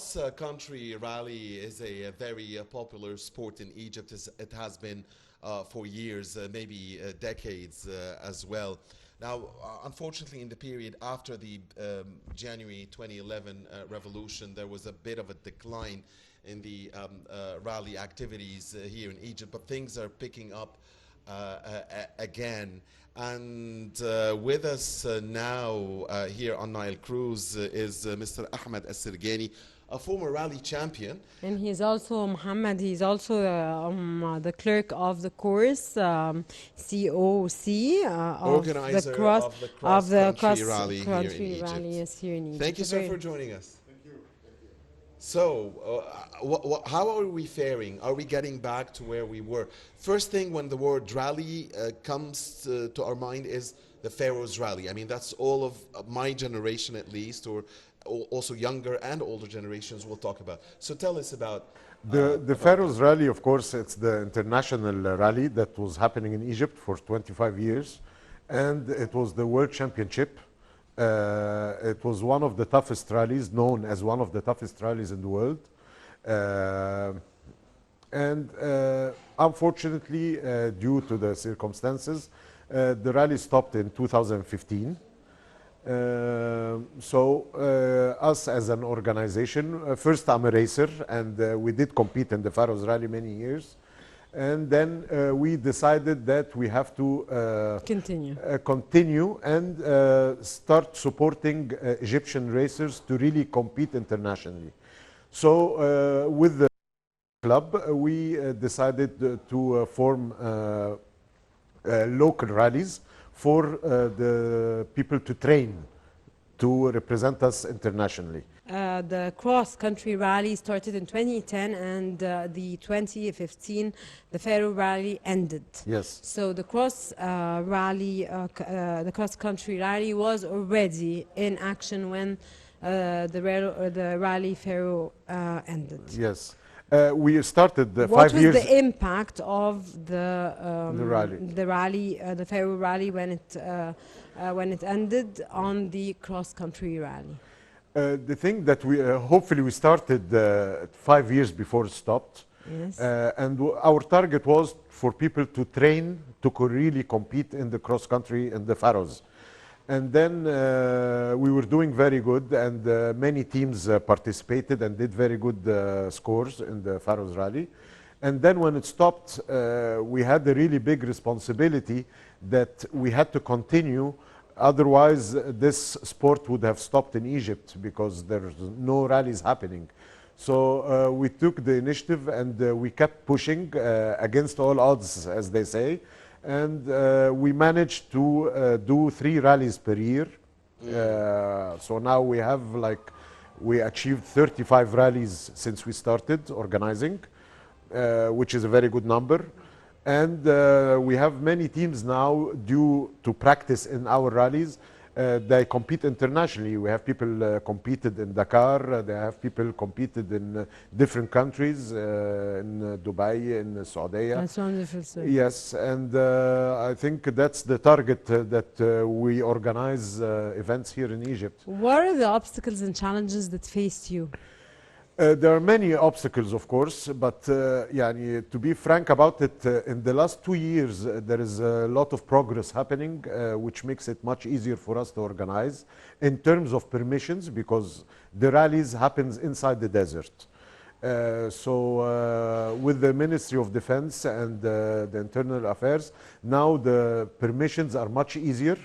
Cross-country rally is a very popular sport in Egypt. It has been for years, maybe decades as well. Now, unfortunately, in the period after the January 2011 revolution, there was a bit of a decline in the rally activities here in Egypt, but things are picking up again. And with us now here on Nile Cruise is Mr. Ahmed Sergany, a former rally champion. And he's also Mohammed. He's also the clerk of the course, COC, Organizer of the cross-country rally here in Egypt. Yes, here in Egypt. Thank you, sir, for joining us. So, how are we faring? Are we getting back to where we were? First thing when the word rally comes to our mind is the Pharaoh's rally. I mean, that's all of my generation at least, or also younger and older generations will talk about. So tell us about... The Pharaoh's rally, of course, it's the international rally that was happening in Egypt for 25 years. And it was the World Championship. It was one of the toughest rallies, known as one of the toughest rallies in the world. Unfortunately, due to the circumstances, the rally stopped in 2015. Us as an organization, first I'm a racer, and we did compete in the Pharaoh's rally many years. And then we decided that we have to continue and start supporting Egyptian racers to really compete internationally. So with the club, we decided to form local rallies for the people to train to represent us internationally. The cross-country rally started in 2010, and the 2015, the Pharaoh rally ended. Yes. So the cross-country rally was already in action when the rally Pharaoh ended. Yes. We started 5 years. What was the impact of the rally, the Pharaoh rally when it ended on the cross-country rally? The thing that we hopefully we started 5 years before it stopped. Yes. And our target was for people to train to really compete in the cross country and the Pharaohs. And then we were doing very good, and many teams participated and did very good scores in the Pharaohs rally. And then when it stopped, we had a really big responsibility that we had to continue. Otherwise, this sport would have stopped in Egypt because there's no rallies happening. So we took the initiative, and we kept pushing against all odds, as they say. And we managed to do 3 rallies per year. So now we have we achieved 35 rallies since we started organizing, which is a very good number. And we have many teams now due to practice in our rallies. They compete internationally. We have people competed in Dakar. They have people competed in different countries, in Dubai, in Saudi. That's wonderful, sir. Yes, and I think that's the target that we organize events here in Egypt. What are the obstacles and challenges that faced you? There are many obstacles, of course, but to be frank about it, in the last 2 years, there is a lot of progress happening, which makes it much easier for us to organize in terms of permissions, because the rallies happens inside the desert. With the Ministry of Defense and the Internal Affairs, now the permissions are much easier.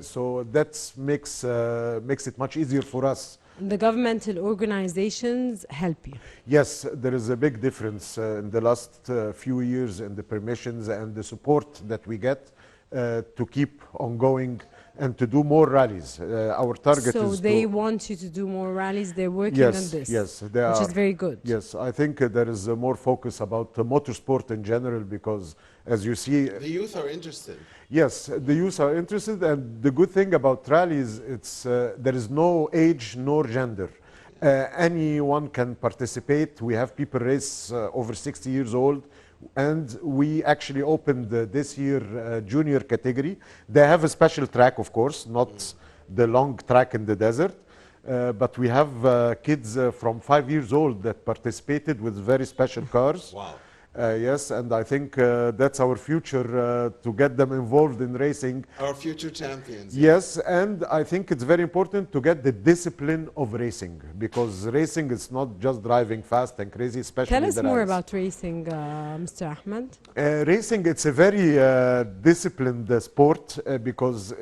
So that makes it much easier for us. The governmental organizations help you? Yes, there is a big difference in the last few years in the permissions and the support that we get to keep on going and to do more rallies. Our target is So they want you to do more rallies, they're working on this? Yes, they are. Which is very good. Yes, I think there is more focus about motorsport in general, because as you see... The youth are interested. Yes, the youth are interested, and the good thing about rallies, it's there is no age nor gender. Anyone can participate. We have people race over 60 years old, and we actually opened this year junior category. They have a special track, of course, not the long track in the desert. but we have kids from 5 years old that participated with very special cars. Wow. Yes, and I think that's our future, to get them involved in racing. Our future champions. Yes, and I think it's very important to get the discipline of racing, because racing is not just driving fast and crazy, especially Tell us the more rallies. about racing, Mr. Ahmed. Racing, it's a very disciplined sport, because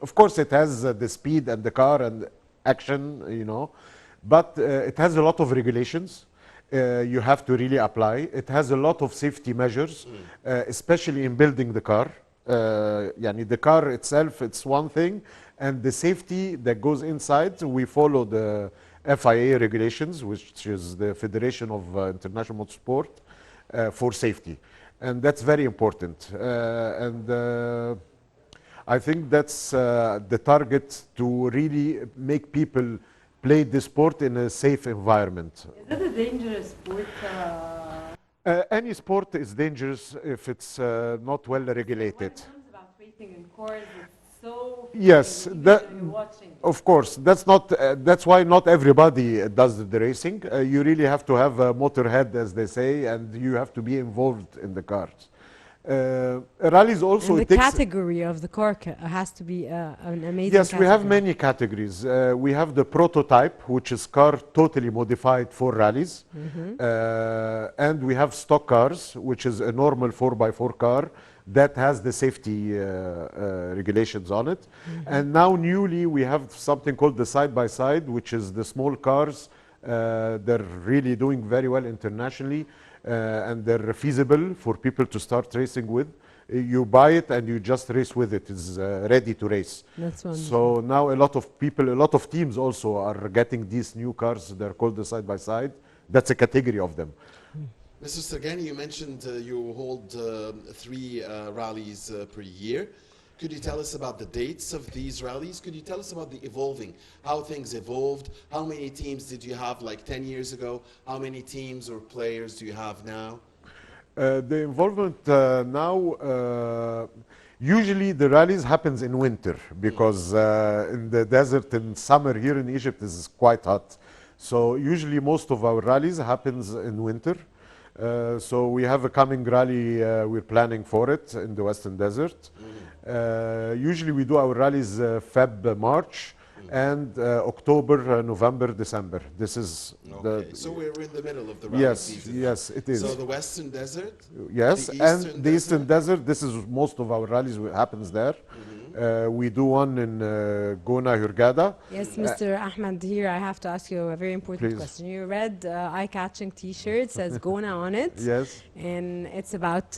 of course it has the speed and the car and action, you know, but it has a lot of regulations. You have to really apply. It has a lot of safety measures, especially in building the car. Yani the car itself, it's one thing, and the safety that goes inside, we follow the FIA regulations, which is the Federation of International Motorsport, for safety. And that's very important. I think that's the target, to really make people play the sport in a safe environment. Is it a dangerous sport? Any sport is dangerous if it's not well regulated. When it comes about racing in cars, it's so Yes, thrilling, that, even when you're watching. of course. That's not. That's why not everybody does the racing. You really have to have a motorhead, as they say, and you have to be involved in the cars. Rallies also. And it the takes- category of the car has to be an amazing Yes, we have category. many categories. We have the prototype, which is car totally modified for rallies. And we have stock cars, which is a normal 4x4 car that has the safety regulations on it. And now newly we have something called the side-by-side, which is the small cars. They're really doing very well internationally, and they're feasible for people to start racing with. You buy it and you just race with it. It's ready to race. That's wonderful. So now a lot of people, a lot of teams also are getting these new cars. They're called the side-by-side. That's a category of them. Mr. Sergany, you mentioned you hold 3 rallies per year. Could you tell us about the dates of these rallies? Could you tell us about the evolving, how things evolved? How many teams did you have like 10 years ago? How many teams or players do you have now? The involvement now, usually the rallies happens in winter, because in the desert in summer here in Egypt is quite hot. So usually most of our rallies happens in winter. So we have a coming rally, we're planning for it in the Western Desert. Usually we do our rallies Feb, March, and October, November, December. This is Okay, so we're in the middle of the rally yes, season. yes, it is. So the Western Desert? Yes, the and Eastern the Eastern Desert? Desert, this is most of our rallies happens there. We do one in Gona, Hurghada. Yes, Mr. Ahmed, here I have to ask you a very important Please. question. Your red eye-catching T-shirt says Gona on it. Yes, And it's about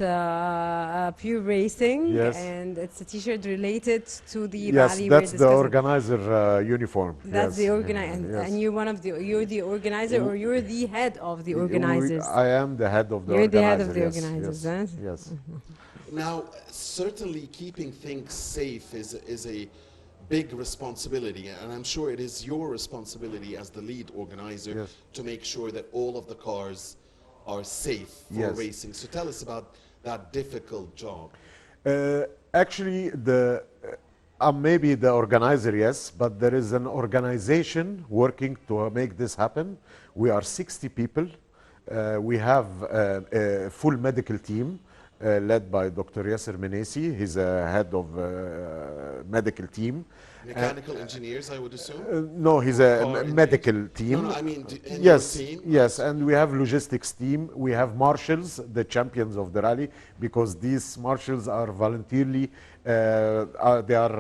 pure racing. Yes. And it's a T-shirt related to the yes, rally that's we're the discussing. organizer uniform. That's yes. the organizer, Yes. and you're the organizer, or you're the head of the organizers. I am the head of the You're organizer. the head of the yes, organizers, yes, huh? yes. Now, certainly keeping things safe is a big responsibility, and I'm sure it is your responsibility as the lead organizer Yes. to make sure that all of the cars are safe for Yes. racing. So tell us about that difficult job. Actually, I'm maybe the organizer, yes, but there is an organization working to make this happen. We are 60 people. We have a full medical team led by Dr. Yasser Menesi. He's a head of medical team. Mechanical engineers, I would assume? No, he's a Car medical team. No, no, I mean, in Yes, your team? yes, and we have logistics team. We have marshals, the champions of the rally, because these marshals are voluntarily, they are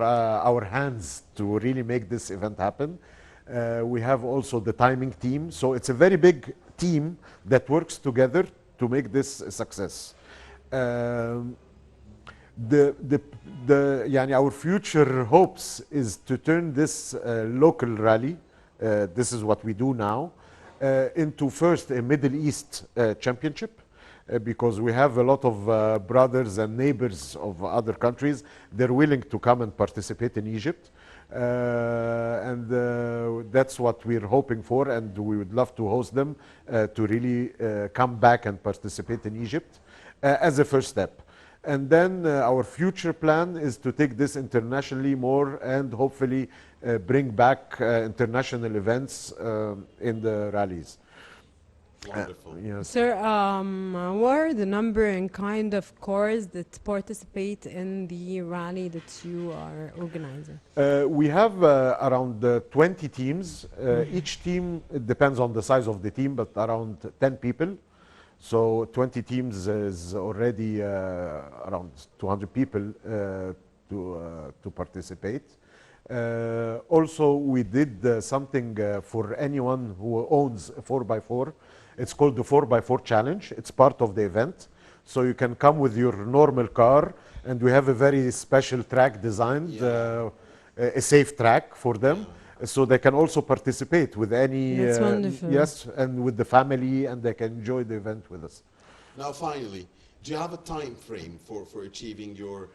our hands to really make this event happen. We have also the timing team. So it's a very big team that works together to make this a success. Yani our future hopes is to turn this local rally, this is what we do now, into first a Middle East championship, because we have a lot of brothers and neighbors of other countries. They're willing to come and participate in Egypt. That's what we're hoping for, and we would love to host them to really come back and participate in Egypt as a first step. And then our future plan is to take this internationally more and hopefully bring back international events in the rallies. Wonderful. Yes. Sir, what are the number and kind of cars that participate in the rally that you are organizing? We have around 20 teams. Each team, it depends on the size of the team, but around 10 people. So 20 teams is already around 200 people to participate. Also, we did something for anyone who owns a 4x4. It's called the 4x4 challenge. It's part of the event. So you can come with your normal car, and we have a very special track designed, a safe track for them. So they can also participate with any, That's wonderful. yes, and with the family, and they can enjoy the event with us. Now, finally, do you have a time frame for achieving your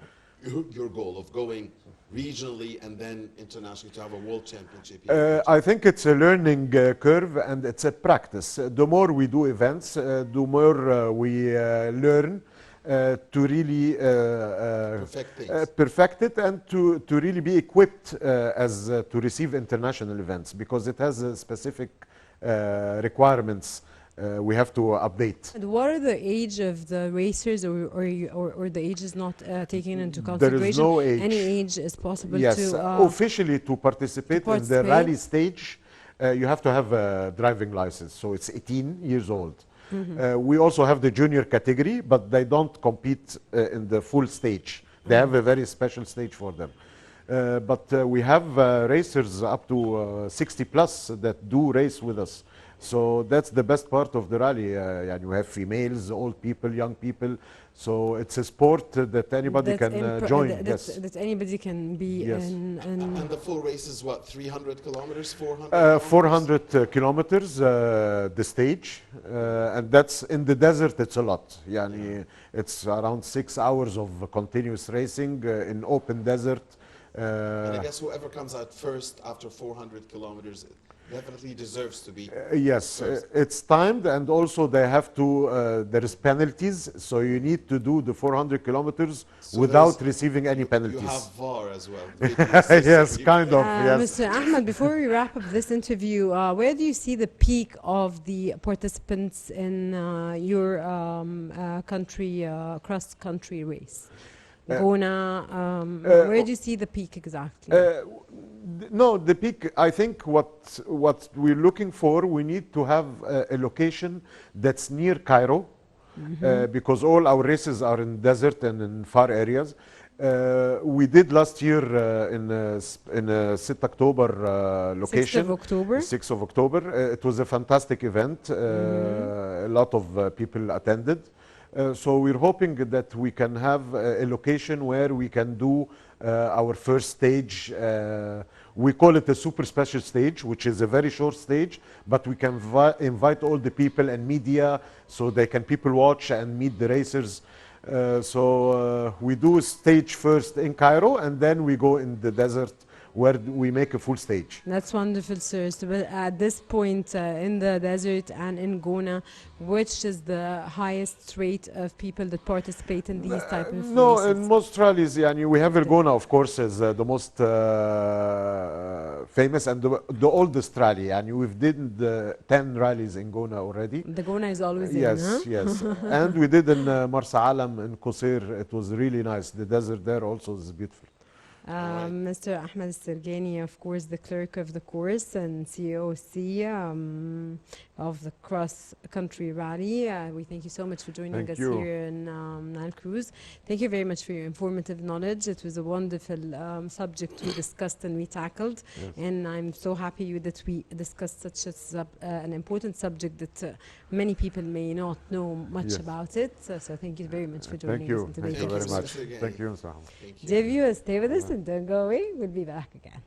goal of going regionally and then internationally to have a world championship? I think it's a learning curve, and it's a practice. The more we do events, the more we learn to really Perfect things. perfect it, and to really be equipped to receive international events, because it has specific requirements we have to update. And what are the age of the racers, or the age is not taken into There consideration? is no age. Any age is possible Yes, to officially to participate in the rally stage, you have to have a driving license, so it's 18 years old. We also have the junior category, but they don't compete in the full stage. They have a very special stage for them. But we have racers up to 60 plus that do race with us. So that's the best part of the rally. And you have females, old people, young people. So it's a sport that anybody can join. That anybody can be Yes. in. And the full race is what, 300 kilometers, 400 400 kilometers, the stage. And that's in the desert, it's a lot. Yani, it's around 6 hours of continuous racing in open desert. And I guess whoever comes out first after 400 kilometers definitely deserves to be Yes, first. it's timed, and also they have to, there is penalties, so you need to do the 400 kilometers So without there's- receiving any You penalties. have VAR as well. Videos, Yes, you- kind of, yes. Mr. Ahmed, before we wrap up this interview, where do you see the peak of the participants in your country, cross-country race? Gona, where do you see the peak exactly? No, the peak, I think what we're looking for, we need to have a location that's near Cairo, because all our races are in desert and in far areas. We did last year in 6 October location. 6th of October? 6th of October. It was a fantastic event. A lot of people attended. So we're hoping that we can have a location where we can do our first stage. We call it a super special stage, which is a very short stage, but we can invite all the people and media so people watch and meet the racers. So we do a stage first in Cairo, and then we go in the desert where we make a full stage. That's wonderful, sir. So at this point in the desert and in Gona, which is the highest rate of people that participate in these type of No, races? in most rallies, we have Gona, of course, as the most famous and the oldest rally. And we've did 10 rallies in Gona already. The Gona is always Yes, in, huh? yes. And we did in Marsa Alam in Qusayr. It was really nice. The desert there also is beautiful. Mr. Ahmed Sergany, of course, the clerk of the course and COC of the cross-country rally. We thank you so much for joining us here in Nile Cruise. Thank you very much for your informative knowledge. It was a wonderful subject we discussed and we tackled. Yes. And I'm so happy that we discussed such an important subject that many people may not know much about it. So thank you very much for joining us. Thank you very much. Thank you, Saham. Dear viewers, stay with us and don't go away. We'll be back again.